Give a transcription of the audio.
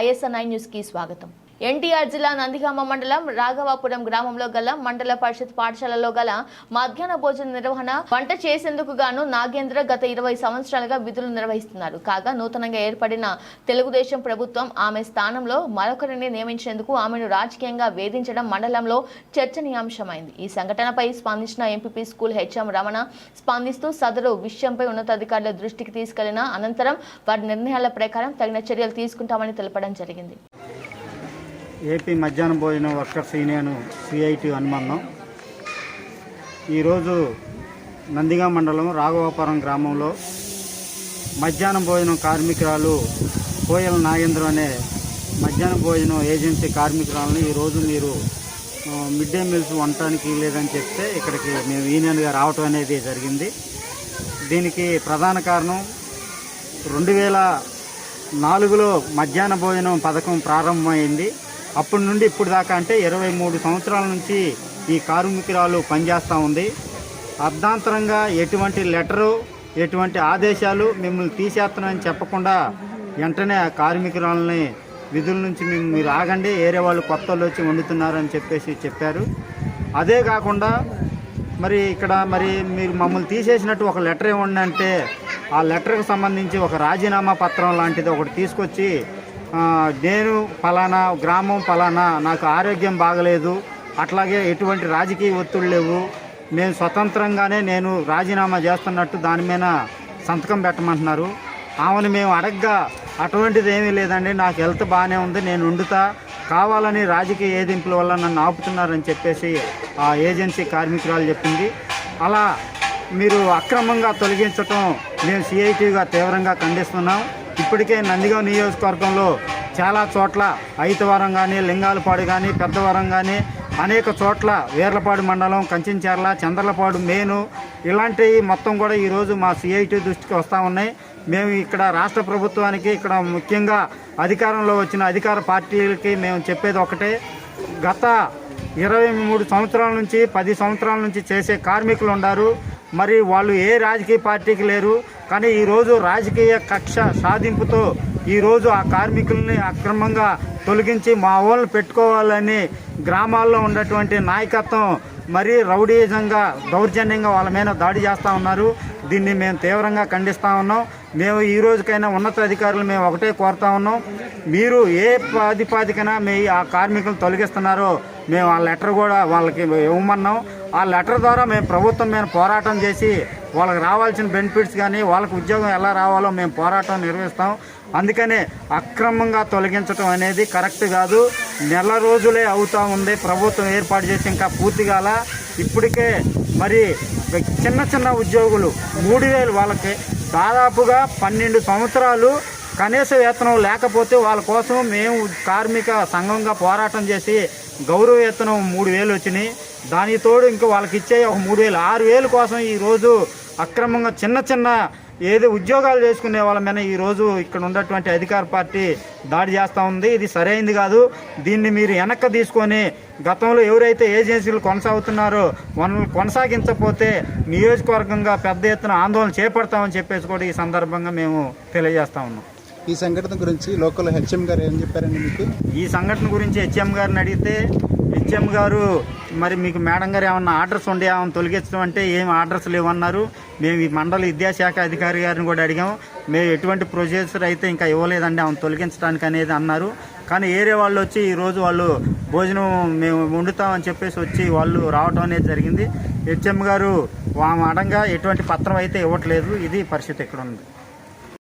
ISN9 news కి స్వాగతం. ఎన్టీఆర్ జిల్లా నందిగామ మండలం రాఘవాపురం గ్రామంలో గల మండల పరిషత్ పాఠశాలలో గల మధ్యాహ్న భోజన నిర్వహణ వంట చేసేందుకు గాను నాగేంద్ర గత 20 సంవత్సరాలుగా విధులు నిర్వహిస్తున్నారు. కాగా నూతనంగా ఏర్పడిన తెలుగుదేశం ప్రభుత్వం ఆమె స్థానంలో మరొకరిని నియమించేందుకు ఆమెను రాజకీయంగా వేధించడం మండలంలో చర్చనీయాంశమైంది. ఈ సంఘటనపై స్పందించిన ఎంపీపీ స్కూల్ హెచ్ఎం రమణ స్పందిస్తూ సదరు విషయంపై ఉన్నతాధికారుల దృష్టికి తీసుకెళ్లిన అనంతరం వారి నిర్ణయాల ప్రకారం తగిన చర్యలు తీసుకుంటామని తెలపడం జరిగింది. ఏపీ మధ్యాహ్న భోజన వర్కర్స్ యూనియన్ CIT అనుబంధం ఈరోజు నందిగామ మండలం రాఘవాపురం గ్రామంలో మధ్యాహ్న భోజనం కార్మికురాలు కోయల నాగేంద్ర అనే మధ్యాహ్న భోజనం ఏజెన్సీ కార్మికురాలని ఈరోజు మీరు మిడ్ డే మీల్స్ వండటానికి లేదని చెప్తే ఇక్కడికి మేము యూనియన్గా రావటం అనేది జరిగింది. దీనికి ప్రధాన కారణం 2004లో మధ్యాహ్న భోజనం పథకం ప్రారంభమైంది. అప్పటి నుండి ఇప్పుడు దాకా అంటే 23 సంవత్సరాల నుంచి ఈ కార్మికురాలు పనిచేస్తూ ఉంది. అర్ధాంతరంగా ఎటువంటి లెటరు ఎటువంటి ఆదేశాలు మిమ్మల్ని తీసేస్తున్నామని చెప్పకుండా వెంటనే ఆ కార్మికురాలని విధుల నుంచి మీరు ఆగండి, వేరే వాళ్ళు కొత్త వాళ్ళు వచ్చి వండుతున్నారని చెప్పారు. అదే కాకుండా ఇక్కడ మీరు మమ్మల్ని తీసేసినట్టు ఒక లెటర్ ఇవ్వండి అంటే ఆ లెటర్కి సంబంధించి ఒక రాజీనామా పత్రం లాంటిది ఒకటి తీసుకొచ్చి నేను ఫలానా గ్రామం ఫలానా నాకు ఆరోగ్యం బాగలేదు, అట్లాగే ఎటువంటి రాజకీయ ఒత్తిళ్ళు లేవు, నేను స్వతంత్రంగానే నేను రాజీనామా చేస్తున్నట్టు దాని మీద సంతకం పెట్టమంటున్నారు. ఆమెను మేము అడగ్గా అటువంటిది ఏమీ లేదండి, నాకు హెల్త్ బాగానే ఉంది, నేను వండుతా, కావాలని రాజకీయ ఏదింపుల వల్ల నన్ను ఆపుతున్నారని చెప్పేసి ఆ ఏజెన్సీ కార్మికురాలు చెప్పింది. అలా మీరు అక్రమంగా తొలగించటం మేము CITగా తీవ్రంగా ఖండిస్తున్నాం. ఇప్పటికే నందిగామ నియోజకవర్గంలో చాలా చోట్ల ఐతవరం కానీ, లింగాలపాడు కానీ, పెద్దవరం కానీ అనేక చోట్ల వీర్లపాడు మండలం, కంచెంచెర్ల, చంద్రలపాడు మెయిన్ ఇలాంటివి మొత్తం కూడా ఈరోజు మా CIT దృష్టికి వస్తూ ఉన్నాయి. మేము ఇక్కడ రాష్ట్ర ప్రభుత్వానికి ఇక్కడ ముఖ్యంగా అధికారంలో వచ్చిన అధికార పార్టీలకి మేము చెప్పేది ఒకటే, గత 23 సంవత్సరాల నుంచి 10 సంవత్సరాల నుంచి చేసే కార్మికులు ఉన్నారు. వాళ్ళు ఏ రాజకీయ పార్టీకి లేరు, కానీ ఈరోజు రాజకీయ కక్ష సాధింపుతో ఈరోజు ఆ కార్మికుల్ని అక్రమంగా తొలగించి మా వాళ్ళని పెట్టుకోవాలని గ్రామాల్లో ఉన్నటువంటి నాయకత్వం రౌడీజంగా దౌర్జన్యంగా వాళ్ళ మీద దాడి చేస్తూ ఉన్నారు. దీన్ని మేము తీవ్రంగా ఖండిస్తూ ఉన్నాం. మేము ఈ రోజుకైనా ఉన్నతాధికారులు మేము ఒకటే కోరుతా ఉన్నాం, మీరు ఏ ప్రాతిపదికన ఆ కార్మికులను తొలగిస్తున్నారో మేము ఆ లెటర్ కూడా వాళ్ళకి ఇవ్వమన్నాం. ఆ లెటర్ ద్వారా మేము ప్రభుత్వం మీద పోరాటం చేసి వాళ్ళకి రావాల్సిన బెనిఫిట్స్ కానీ వాళ్ళకి ఉద్యోగం ఎలా రావాలో మేము పోరాటం నిర్వహిస్తాం. అందుకనే అక్రమంగా తొలగించడం అనేది కరెక్ట్ కాదు. నెల రోజులే అవుతూ ఉంది, ప్రభుత్వం ఏర్పాటు చేసి ఇంకా పూర్తి కాల. ఇప్పటికే చిన్న ఉద్యోగులు 3000 వాళ్ళకి దాదాపుగా 12 సంవత్సరాలు కనీస వేతనం లేకపోతే వాళ్ళ కోసం మేము కార్మిక సంఘంగా పోరాటం చేసి గౌరవ వేతనం 3000 వచ్చినాయి. దానికి తోడు ఇంకా వాళ్ళకి ఇచ్చే ఒక 3000 6000 కోసం ఈరోజు అక్రమంగా చిన్న ఏదో ఉద్యోగాలు చేసుకునే వాళ్ళ మీద ఈరోజు ఇక్కడ ఉన్నటువంటి అధికార పార్టీ దాడి చేస్తూ ఉంది. ఇది సరైనది కాదు. దీన్ని మీరు వెనక్కి తీసుకొని గతంలో ఎవరైతే ఏజెన్సీలు కొనసాగుతున్నారో వాళ్ళని కొనసాగించకపోతే నియోజకవర్గంగా పెద్ద ఎత్తున ఆందోళన చేపడతామని చెప్పేసి కూడా ఈ సందర్భంగా మేము తెలియజేస్తా ఉన్నాం. ఈ సంఘటన గురించి లోకల్ హెచ్ఎం గారు ఏం చెప్పారండి మీకు? ఈ సంఘటన గురించి హెచ్ఎం గారిని అడిగితే హెచ్ఎం గారు మీకు మేడం గారు ఏమన్నా ఆర్డర్స్ ఉండే ఏమన్నా తొలగించడం అంటే ఏం ఆర్డర్స్ లేవన్నారు. మేము ఈ మండల విద్యాశాఖ అధికారి గారిని కూడా అడిగాము, మేము ఎటువంటి ప్రొసీజర్ అయితే ఇంకా ఇవ్వలేదండి ఆమెను తొలగించడానికి అనేది అన్నారు. కానీ ఏరే వాళ్ళు వచ్చి ఈరోజు వాళ్ళు భోజనం మేము వండుతామని చెప్పేసి వచ్చి వాళ్ళు రావడం అనేది జరిగింది. హెచ్ఎం గారు ఆమె అడంగా ఎటువంటి పత్రం అయితే ఇవ్వట్లేదు. ఇది పరిస్థితి ఇక్కడ ఉంది.